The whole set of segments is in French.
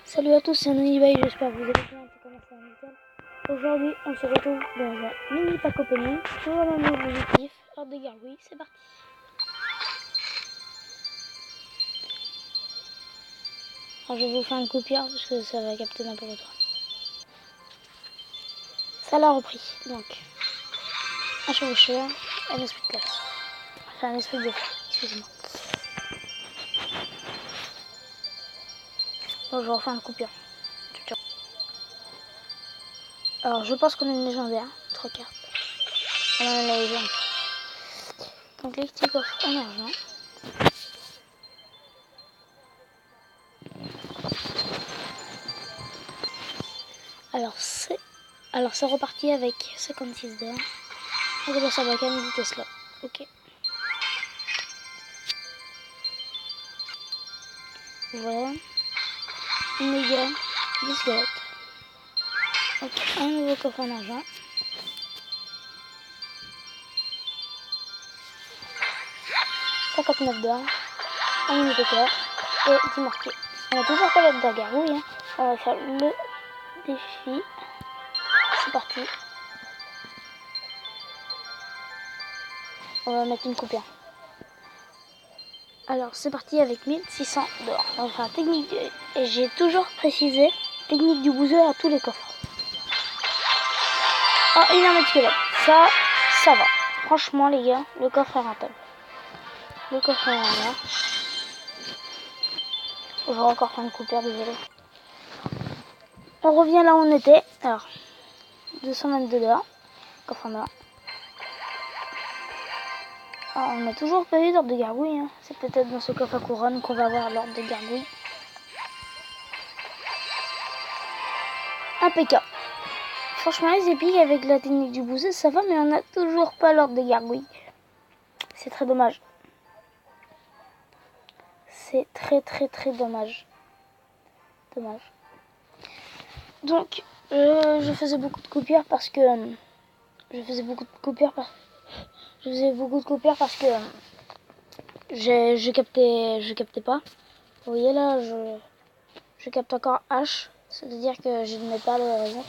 Salut à tous, c'est Anonybaï, j'espère que vous allez bien, c'est comment ça nickel. Aujourd'hui, on se retrouve dans un mini pack opening, toujours le même objectif, hors de gargouille, c'est parti. Alors je vais vous faire une coupure parce que ça va capter n'importe quoi. Ça l'a repris, donc un chevaucheur, un esprit de classe. Enfin un esprit de feu, excusez-moi. Bon, je vais refaire une coupure. Ciao. Alors je pense qu'on a une légendaire, 3 cartes. On a la légende. Donc les petits coffres en argent. Alors c'est reparti avec 56 d'or. On commence avec un du Tesla. Ok. Voilà. Une méga, 10 galettes. Ok, un nouveau coffre en argent. « 59 d'or. Un minute cœur et 10 mortiers. On n'a toujours pas l'autre de la gargouille. Hein. On va faire le défi. C'est parti. On va mettre une coupure. Alors c'est parti avec 1600 d'or. On va faire technique et j'ai toujours précisé technique du boozer à tous les coffres. Ah, une armée de squelette. Ça va. Franchement les gars, le coffre est rentable. Le coffre est rentable. Je vais encore faire une coupure, désolé. On revient là où on était. Alors, 222 $. Coffre en or. Alors, on n'a toujours pas eu d'ordre de gargouille. Hein. C'est peut-être dans ce coffre à couronne qu'on va avoir l'ordre de gargouille. Un PK. Franchement, les épiques avec la technique du booster, ça va, mais on n'a toujours pas l'ordre de gargouille. C'est très dommage. C'est très dommage. Donc, je faisais beaucoup de coupures parce que... je captais pas. Vous voyez là, je capte encore H. C'est-à-dire que je ne mets pas le réseau.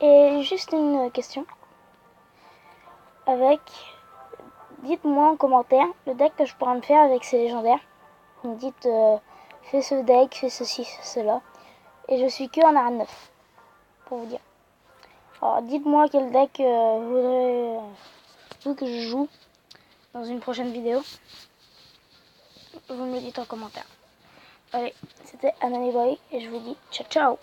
Et juste une question. Dites-moi en commentaire le deck que je pourrais me faire avec ces légendaires. Vous me dites, fais ce deck, fais ceci, fais cela. Et je suis que en arène 9, pour vous dire. Alors dites-moi quel deck vous que je joue dans une prochaine vidéo. Vous me le dites en commentaire. Allez, c'était Anonyboy et je vous dis ciao ciao.